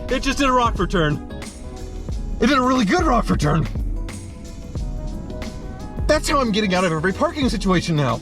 It just did a Rockford turn. It did a really good Rockford turn. That's how I'm getting out of every parking situation now.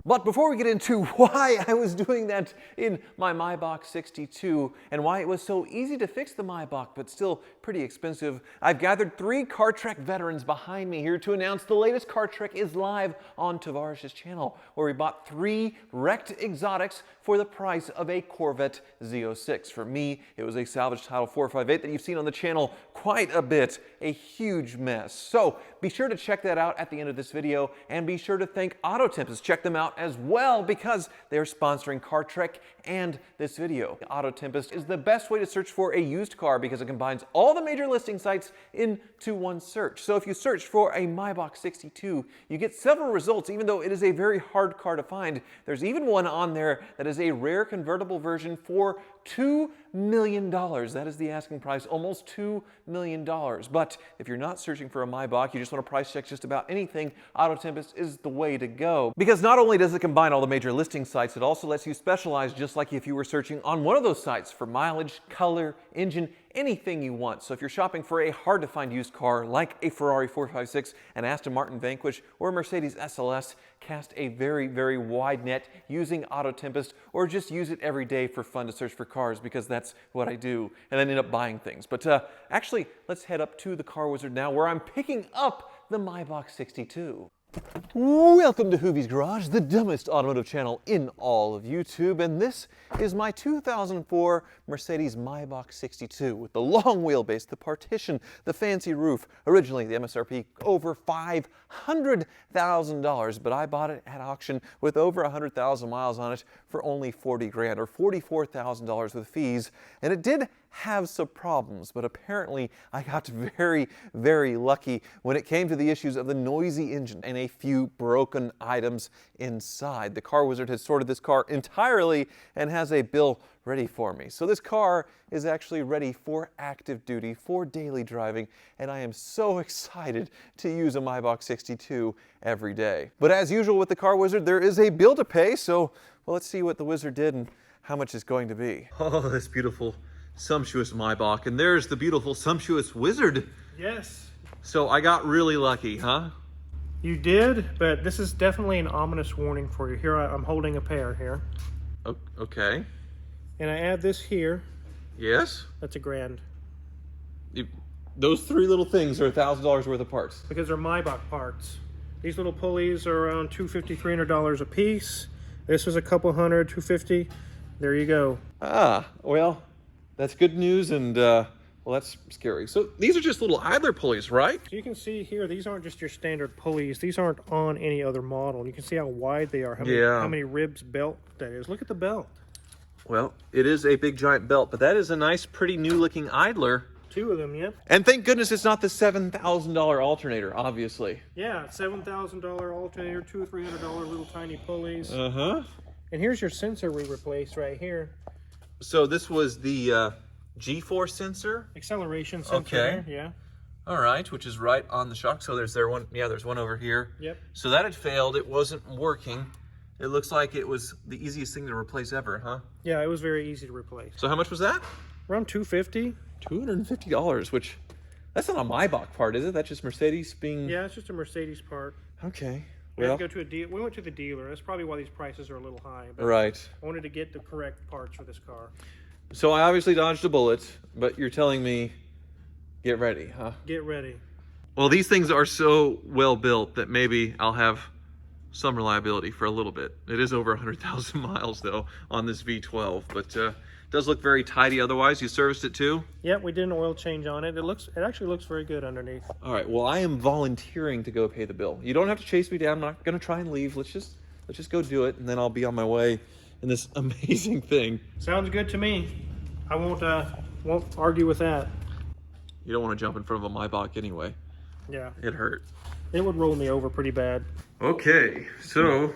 But before we get into why I was doing that in my Maybach 62 and why it was so easy to fix the Maybach but still pretty expensive, I've gathered 3 Car Trek veterans behind me here to announce the latest Car Trek is live on Tavares' channel, where we bought 3 wrecked exotics for the price of a Corvette Z06. For me, it was a salvage title 458 that you've seen on the channel quite a bit, a huge mess. So be sure to check that out at the end of this video, and be sure to thank Auto Tempest. Check them out as well because they're sponsoring Car Trek and this video. Auto Tempest is the best way to search for a used car because it combines all the major listing sites into one search. So if you search for a Maybach 62, you get several results, even though it is a very hard car to find. There's even one on there that is a rare convertible version for $2 million. That is the asking price, almost $2 million. But if you're not searching for a Maybach, you just want to price check just about anything, Auto Tempest is the way to go. Because not only does it combine all the major listing sites, it also lets you specialize just like if you were searching on one of those sites for mileage, color, engine, anything you want. So if you're shopping for a hard to find used car like a Ferrari 456, an Aston Martin Vanquish, or a Mercedes SLS, cast a very, very wide net using Auto Tempest, or just use it every day for fun to search for cars because that's what I do, and then end up buying things. But actually, let's head up to the Car Wizard now where I'm picking up the Maybach 62. Welcome to Hoovie's Garage, the dumbest automotive channel in all of YouTube, and this is my 2004 Mercedes Maybach 62 with the long wheelbase, the partition, the fancy roof. Originally, the MSRP over $500,000, but I bought it at auction with over 100,000 miles on it for only 40 grand or $44,000 with fees, and it did have some problems, but apparently I got very, very lucky when it came to the issues of the noisy engine and a few broken items inside. The Car Wizard has sorted this car entirely and has a bill ready for me. So this car is actually ready for active duty, for daily driving, and I am so excited to use a Maybach 62 every day. But as usual with the Car Wizard, there is a bill to pay, so well, let's see what the Wizard did and how much it's going to be. Oh, this beautiful sumptuous Maybach, and there's the beautiful sumptuous Wizard. Yes. So I got really lucky, huh? You did, but this is definitely an ominous warning for you. Here I'm holding a pair here. Okay. And I add this here. Yes? That's $1,000. Those 3 little things are $1,000 worth of parts. Because they're Maybach parts. These little pulleys are around $250, $300 a piece. This was a couple hundred, $250. There you go. Ah, well, that's good news, and well, that's scary. So these are just little idler pulleys, right? So you can see here, these aren't just your standard pulleys. These aren't on any other model. You can see how wide they are, how many ribs belt that is. Look at the belt. Well, it is a big giant belt, but that is a nice, pretty new looking idler. 2 of them, yep. And thank goodness it's not the $7,000 alternator, obviously. Yeah, $7,000 alternator, $200 or $300 little tiny pulleys. Uh-huh. And here's your sensor we replaced right here. So this was the G-force sensor? Acceleration sensor. Okay. There, yeah. All right, which is right on the shock. So there's one. Yeah, there's one over here. Yep. So that had failed. It wasn't working. It looks like it was the easiest thing to replace ever, huh? Yeah, it was very easy to replace. So how much was that? Around $250. $250, which that's not a Maybach part, is it? That's just Mercedes being. Yeah, it's just a Mercedes part. Okay. We had to go to we went to the dealer. That's probably why these prices are a little high. But right. I wanted to get the correct parts for this car. So I obviously dodged a bullet, but you're telling me get ready, huh? Get ready. Well, these things are so well built that maybe I'll have some reliability for a little bit. It is over 100,000 miles though on this V12, but it does look very tidy otherwise. You serviced it too? Yep, we did an oil change on it. It actually looks very good underneath. All right, well, I am volunteering to go pay the bill. You don't have to chase me down. I'm not gonna try and leave. Let's just go do it, and then I'll be on my way in this amazing thing. Sounds good to me. I won't argue with that. You don't want to jump in front of a Maybach anyway. Yeah. It hurt. It would roll me over pretty bad. Okay, so,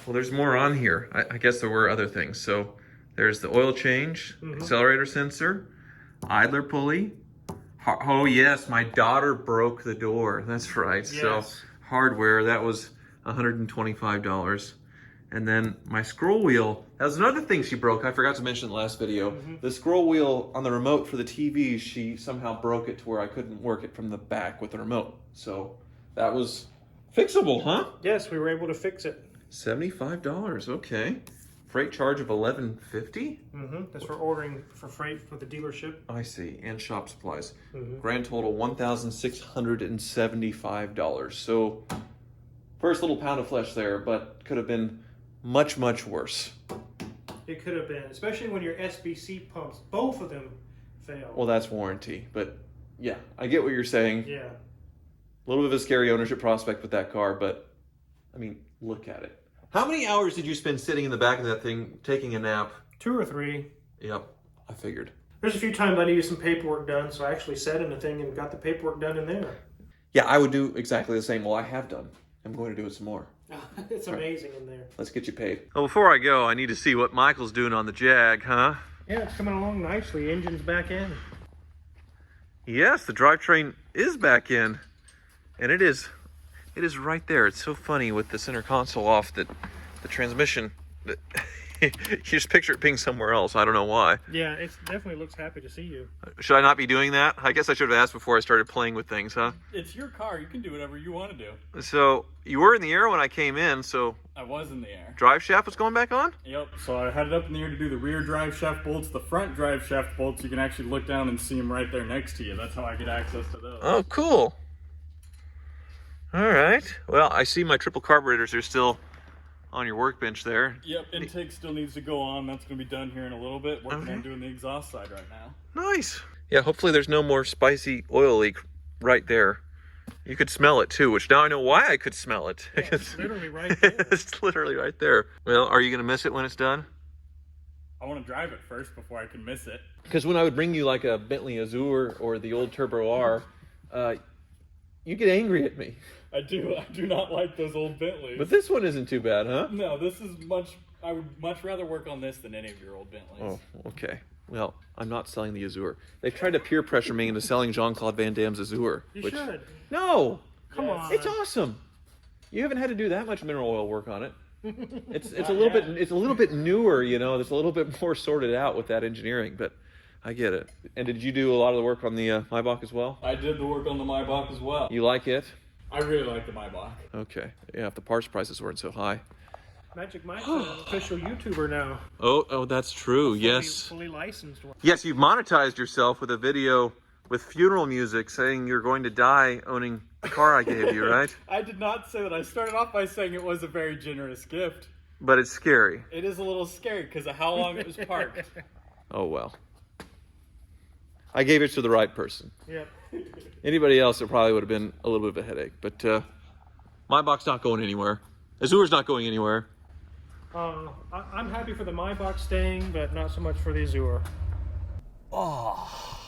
well, there's more on here. I guess there were other things. So there's the oil change, accelerator sensor, idler pulley. Oh yes, my daughter broke the door. That's right. Yes. So hardware, that was $125. And then my scroll wheel, that was another thing she broke. I forgot to mention in the last video. The scroll wheel on the remote for the TV, she somehow broke it to where I couldn't work it from the back with the remote. So that was fixable, huh? Yes, we were able to fix it. $75, okay. Freight charge of $11.50? That's for ordering for freight for the dealership. I see, and shop supplies. Grand total $1,675. So first little pound of flesh there, but could have been much, much worse. It could have been, especially when your SBC pumps, both of them failed. Well, that's warranty, but yeah, I get what you're saying. Yeah. A little bit of a scary ownership prospect with that car, but I mean, look at it. How many hours did you spend sitting in the back of that thing, taking a nap? 2 or 3. Yep, I figured. There's a few times I needed some paperwork done, so I actually sat in the thing and got the paperwork done in there. Yeah, I would do exactly the same. Well, I have done. I'm going to do it some more. It's amazing in there. Let's get you paid. Well, before I go, I need to see what Michael's doing on the Jag, huh? Yeah, it's coming along nicely. Engine's back in. Yes, the drivetrain is back in. And it is right there. It's so funny with the center console off that the transmission, you just picture it being somewhere else. I don't know why. Yeah, it definitely looks happy to see you. Should I not be doing that? I guess I should have asked before I started playing with things, huh? It's your car. You can do whatever you want to do. So you were in the air when I came in, so I was in the air. drive shaft was going back on? Yep. So I had it up in the air to do the rear drive shaft bolts, the front drive shaft bolts. You can actually look down and see them right there next to you. That's how I get access to those. Oh, cool. All right. Well, I see my triple carburetors are still on your workbench there. Yep. Intake still needs to go on. That's going to be done here in a little bit. Working on doing the exhaust side right now. Nice. Yeah, hopefully there's no more spicy oil leak right there. You could smell it too, which now I know why I could smell it. Yeah, it's literally right there. It's literally right there. Well, are you going to miss it when it's done? I want to drive it first before I can miss it. Because when I would bring you like a Bentley Azure or the old Turbo R, you get angry at me. I do not like those old Bentleys. But this one isn't too bad, huh? No, this is I would much rather work on this than any of your old Bentleys. Oh, okay. Well, I'm not selling the Azure. They've tried to peer pressure me into selling Jean-Claude Van Damme's Azure. You should. No! Come on. It's awesome. You haven't had to do that much mineral oil work on it. It's a little bit newer, you know. It's a little bit more sorted out with that engineering, but I get it. And did you do a lot of the work on the Maybach as well? I did the work on the Maybach as well. You like it? I really like the Maybach. Okay. Yeah, if the parts prices weren't so high. Magic Mike's an official YouTuber now. Oh, that's true. Yes. Fully licensed one. Yes, you've monetized yourself with a video with funeral music saying you're going to die owning the car I gave you, right? I did not say that. I started off by saying it was a very generous gift. But it's scary. It is a little scary because of how long it was parked. Oh, well. I gave it to the right person. Yep. Anybody else, it probably would have been a little bit of a headache. But Maybach's not going anywhere. Azure's not going anywhere. I'm happy for the Maybach staying, but not so much for the Azure. Oh,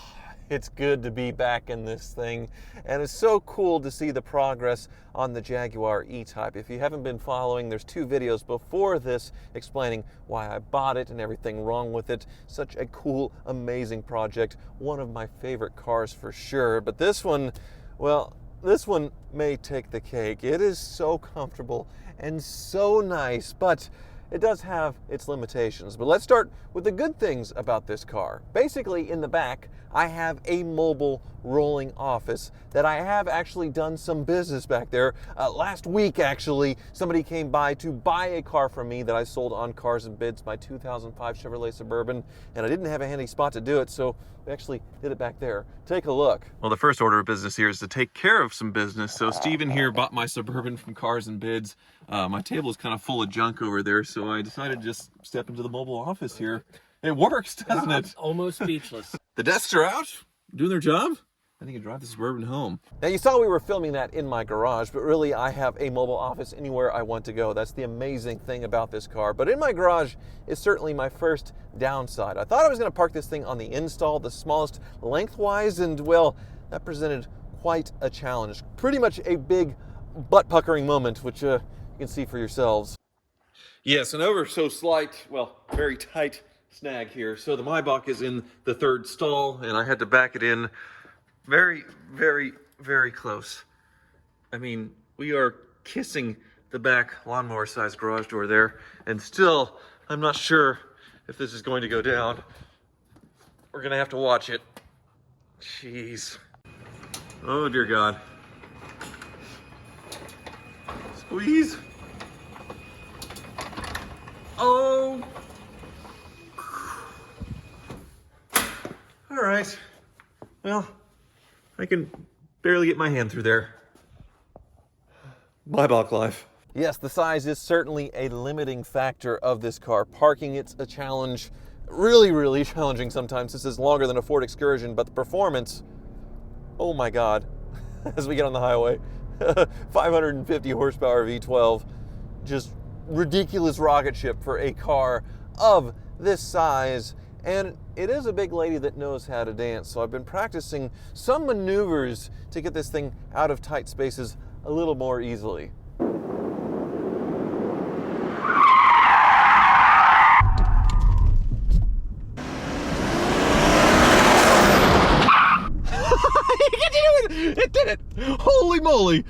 it's good to be back in this thing, and it's so cool to see the progress on the Jaguar E-Type. If you haven't been following, there's 2 videos before this explaining why I bought it and everything wrong with it. Such a cool, amazing project. One of my favorite cars for sure, but this one, well, this one may take the cake. It is so comfortable and so nice, but it does have its limitations. But let's start with the good things about this car. Basically, in the back, I have a mobile rolling office that I have actually done some business back there. Last week, actually, somebody came by to buy a car from me that I sold on Cars and Bids, my 2005 Chevrolet Suburban, and I didn't have a handy spot to do it, so we actually did it back there. Take a look. Well, the first order of business here is to take care of some business. So Steven here bought my Suburban from Cars and Bids. My table is kind of full of junk over there, so I decided to just step into the mobile office here. It works, doesn't it? Almost speechless. The desks are out, doing their job. I think I drive the Suburban home. Now, you saw we were filming that in my garage, but really I have a mobile office anywhere I want to go. That's the amazing thing about this car. But in my garage is certainly my first downside. I thought I was going to park this thing on the install, the smallest lengthwise, and well, that presented quite a challenge. Pretty much a big butt-puckering moment, which you can see for yourselves. Yes, an ever so slight, well, very tight snag here. So the Maybach is in the 3rd stall, and I had to back it in very, very, very close. I mean, we are kissing the back lawnmower size garage door there. And still, I'm not sure if this is going to go down. We're gonna have to watch it. Jeez. Oh dear God. Squeeze. Oh. All right. Well, I can barely get my hand through there. Maybach life. Yes, the size is certainly a limiting factor of this car. Parking, it's a challenge. Really, really challenging sometimes. This is longer than a Ford Excursion, but the performance, oh my God, as we get on the highway. 550 horsepower V12, just ridiculous rocket ship for a car of this size. And it is a big lady that knows how to dance, so I've been practicing some maneuvers to get this thing out of tight spaces a little more easily. It did it! Holy moly!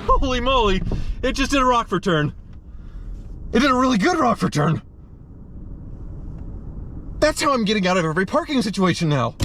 Holy moly! It just did a Rockford turn. It did a really good Rockford turn. That's how I'm getting out of every parking situation now.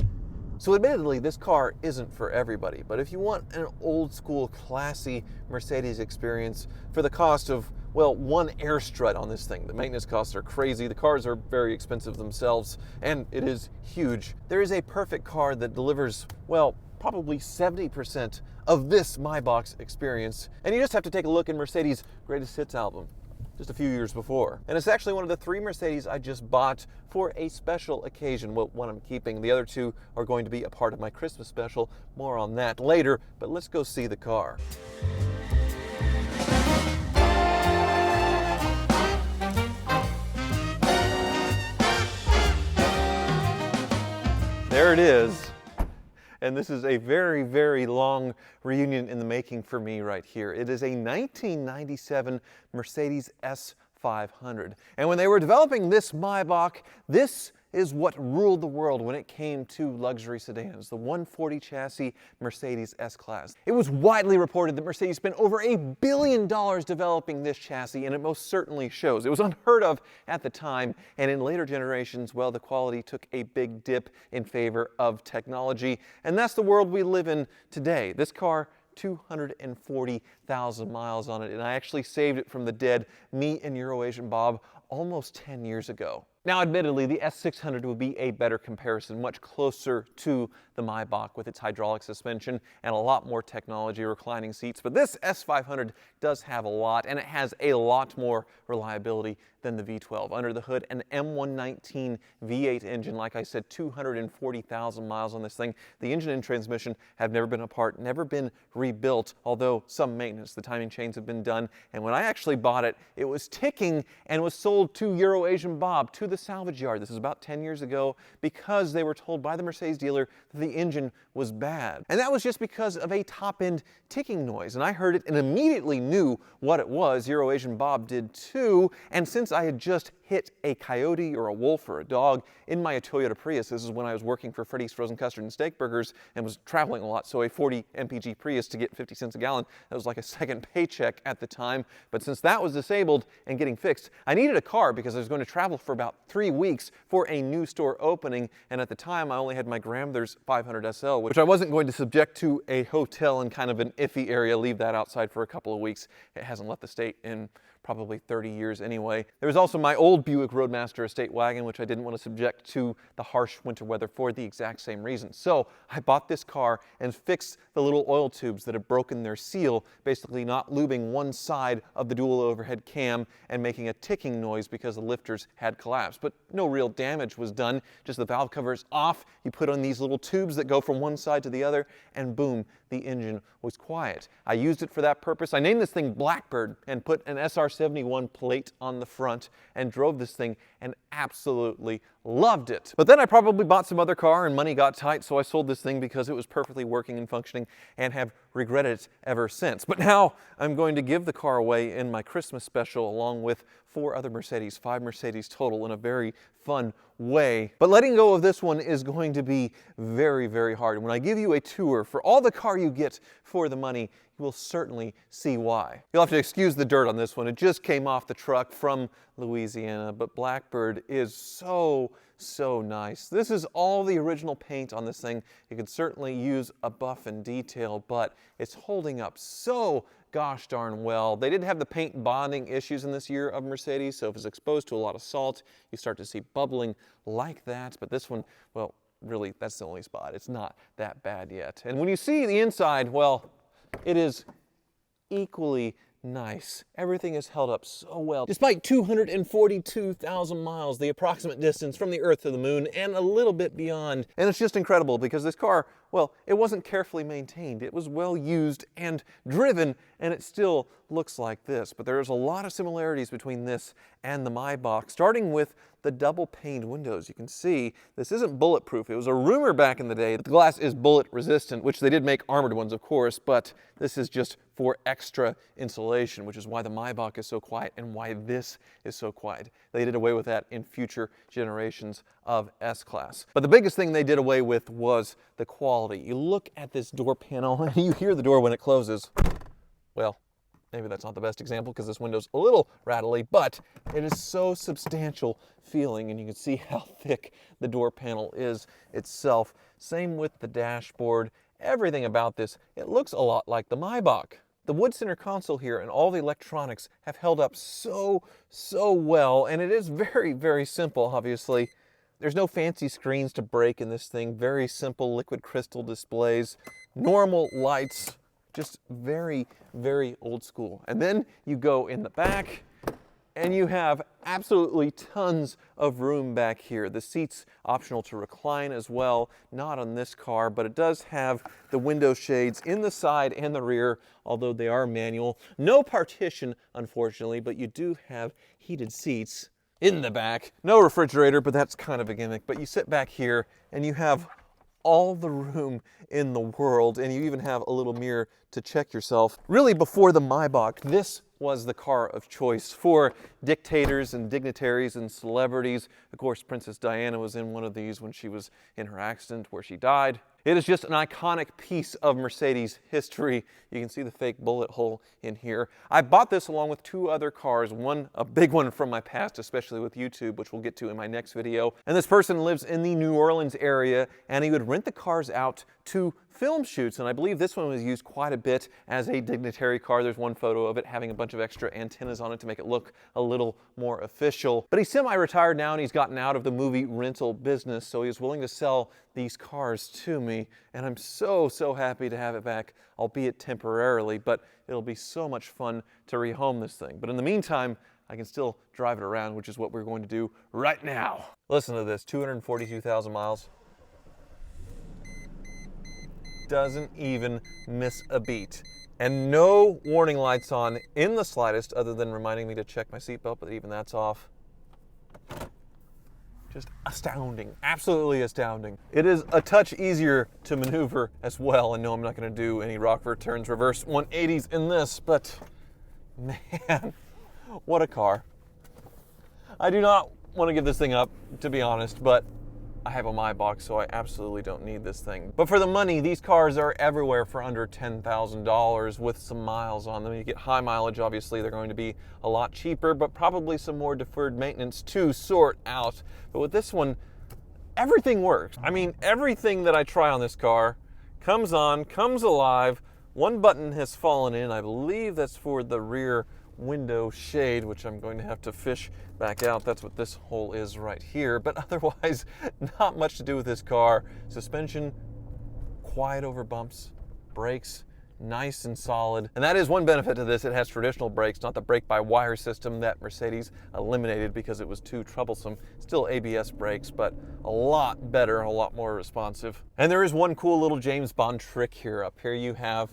So admittedly, this car isn't for everybody, but if you want an old school, classy Mercedes experience for the cost of, well, one air strut on this thing. The maintenance costs are crazy, the cars are very expensive themselves, and it is huge. There is a perfect car that delivers, well, probably 70% of this Maybach experience, and you just have to take a look in Mercedes' Greatest Hits album, just a few years before. And it's actually one of the 3 Mercedes I just bought for a special occasion. Well, one I'm keeping. The other 2 are going to be a part of my Christmas special. More on that later, but let's go see the car. There it is. And this is a very, very long reunion in the making for me right here. It is a 1997 Mercedes S500. And when they were developing this Maybach, this is what ruled the world when it came to luxury sedans, the 140 chassis Mercedes S-Class. It was widely reported that Mercedes spent over $1 billion developing this chassis, and it most certainly shows. It was unheard of at the time, and in later generations, well, the quality took a big dip in favor of technology, and that's the world we live in today. This car, 240,000 miles on it, and I actually saved it from the dead, me and Euro-Asian Bob, almost 10 years ago. Now, admittedly, the S600 would be a better comparison, much closer to the Maybach with its hydraulic suspension and a lot more technology, reclining seats. But this S500 does have a lot, and it has a lot more reliability than the V12. Under the hood, an M119 V8 engine, like I said, 240,000 miles on this thing. The engine and transmission have never been apart, never been rebuilt, although some maintenance. The timing chains have been done, and when I actually bought it, it was ticking and was sold to Euro-Asian Bob, to the salvage yard. This is about 10 years ago, because they were told by the Mercedes dealer that the engine was bad. And that was just because of a top-end ticking noise. And I heard it and immediately knew what it was. Euro-Asian Bob did too. And since I had just hit a coyote or a wolf or a dog in my Toyota Prius, this is when I was working for Freddy's Frozen Custard and Steak Burgers and was traveling a lot, so a 40 mpg Prius to get 50 cents a gallon, that was like a second paycheck at the time. But since that was disabled and getting fixed, I needed a car because I was going to travel for about 3 weeks for a new store opening, and at the time I only had my grandmother's 500 SL, which I wasn't going to subject to a hotel in kind of an iffy area, leave that outside for a couple of weeks. It hasn't left the state in probably 30 years anyway. There was also my old Buick Roadmaster estate wagon, which I didn't want to subject to the harsh winter weather for the exact same reason. So I bought this car and fixed the little oil tubes that had broken their seal, basically not lubing one side of the dual overhead cam and making a ticking noise because the lifters had collapsed. But no real damage was done, just the valve covers off. You put on these little tubes that go from one side to the other, and boom, the engine was quiet. I used it for that purpose. I named this thing Blackbird and put an SR71 plate on the front and drove this thing and absolutely loved it. But then I probably bought some other car and money got tight, so I sold this thing because it was perfectly working and functioning and have regretted it ever since. But now I'm going to give the car away in my Christmas special along with 4 other Mercedes, 5 Mercedes total, in a very fun way. But letting go of this one is going to be very, very hard. When I give you a tour for all the car you get for the money, you will certainly see why. You'll have to excuse the dirt on this one. It just came off the truck from Louisiana, but Blackbird is so nice. This is all the original paint on this thing. You could certainly use a buff and detail, but it's holding up so gosh darn well. They did have the paint bonding issues in this year of Mercedes, so if it's exposed to a lot of salt, you start to see bubbling like that. But this one, well, really, that's the only spot. It's not that bad yet. And when you see the inside, well, it is equally nice. Everything is held up so well. Despite 242,000 miles, the approximate distance from the Earth to the Moon, and a little bit beyond. And it's just incredible because this car, well, it wasn't carefully maintained. It was well used and driven, and it still looks like this. But there's a lot of similarities between this and the Maybach, starting with the double paned windows. You can see this isn't bulletproof. It was a rumor back in the day that the glass is bullet resistant, which they did make armored ones, of course, but this is just for extra insulation, which is why the Maybach is so quiet and why this is so quiet. They did away with that in future generations of S-Class. But the biggest thing they did away with was the quality. You look at this door panel and you hear the door when it closes. Well, maybe that's not the best example because this window's a little rattly, but it is so substantial feeling, and you can see how thick the door panel is itself. Same with the dashboard. Everything about this, it looks a lot like the Maybach. The wood center console here and all the electronics have held up so well, and it is very, very simple, obviously. There's no fancy screens to break in this thing. Very simple liquid crystal displays, normal lights, just very, very old school. And then you go in the back and you have absolutely tons of room back here. The seat's optional to recline as well, not on this car, but it does have the window shades in the side and the rear, although they are manual. No partition, unfortunately, but you do have heated seats in the back. No refrigerator, but that's kind of a gimmick. But you sit back here and you have all the room in the world, and you even have a little mirror to check yourself. Really, before the Maybach, this was the car of choice for dictators and dignitaries and celebrities. Of course, Princess Diana was in one of these when she was in her accident where she died. It is just an iconic piece of Mercedes history. You can see the fake bullet hole in here. I bought this along with 2 other cars, one a big one from my past, especially with YouTube, which we'll get to in my next video. And this person lives in the New Orleans area, and he would rent the cars out to film shoots, and I believe this one was used quite a bit as a dignitary car. There's one photo of it having a bunch of extra antennas on it to make it look a little more official. But he's semi-retired now, and he's gotten out of the movie rental business, so he's willing to sell these cars to me, and I'm so happy to have it back, albeit temporarily, but it'll be so much fun to rehome this thing. But in the meantime, I can still drive it around, which is what we're going to do right now. Listen to this, 242,000 miles. Doesn't even miss a beat. And no warning lights on in the slightest, other than reminding me to check my seatbelt, but even that's off. Just astounding, absolutely astounding. It is a touch easier to maneuver as well, and no, I'm not gonna do any Rockford turns, reverse 180s in this, but man, what a car. I do not want to give this thing up, to be honest, but I have a Maybach, so I absolutely don't need this thing. But for the money, these cars are everywhere for under $10,000 with some miles on them. You get high mileage, obviously they're going to be a lot cheaper, but probably some more deferred maintenance to sort out. But with this one, everything works. I mean, everything that I try on this car comes on, comes alive. One button has fallen in. I believe that's for the rear window shade, which I'm going to have to fish back out. That's what this hole is right here. But otherwise, not much to do with this car. Suspension, quiet over bumps. Brakes, nice and solid. And that is one benefit to this. It has traditional brakes, not the brake-by-wire system that Mercedes eliminated because it was too troublesome. Still ABS brakes, but a lot better, a lot more responsive. And there is one cool little James Bond trick here. Up here you have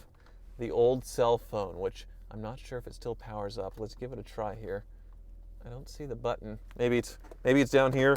the old cell phone, which I'm not sure if it still powers up. Let's give it a try here. I don't see the button. Maybe it's down here.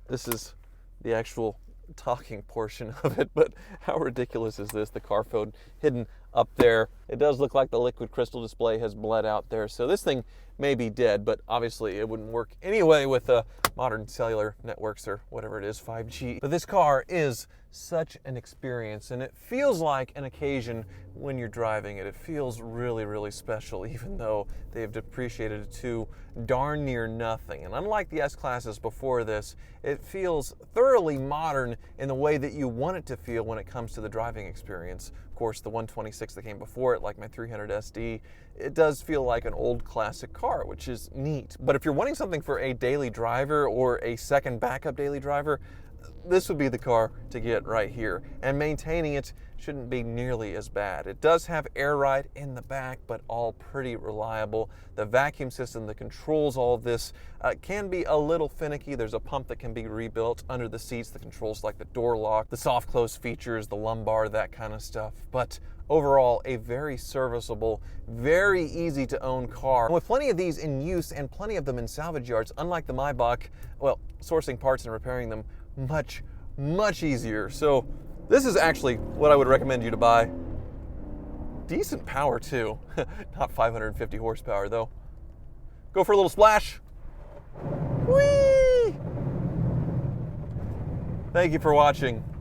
This is the actual talking portion of it, but how ridiculous is this? The car phone hidden up there. It does look like the liquid crystal display has bled out there, so this thing may be dead, but obviously it wouldn't work anyway with modern cellular networks or whatever it is, 5G. But this car is such an experience, and it feels like an occasion when you're driving it. It feels really, really special, even though they've depreciated it to darn near nothing. And unlike the S-Classes before this, it feels thoroughly modern in the way that you want it to feel when it comes to the driving experience. Of course, the 126 that came before it, like my 300 SD, it does feel like an old classic car, which is neat. But if you're wanting something for a daily driver or a second backup daily driver, this would be the car to get right here. And maintaining it shouldn't be nearly as bad. It does have air ride in the back, but all pretty reliable. The vacuum system that controls all of this can be a little finicky. There's a pump that can be rebuilt under the seats that controls like the door lock, the soft close features, the lumbar, that kind of stuff. But overall, a very serviceable, very easy to own car. And with plenty of these in use and plenty of them in salvage yards, unlike the Maybach, well, sourcing parts and repairing them much easier. So this is actually what I would recommend you to buy. Decent power too. Not 550 horsepower though. Go for a little splash. Whee! Thank you for watching.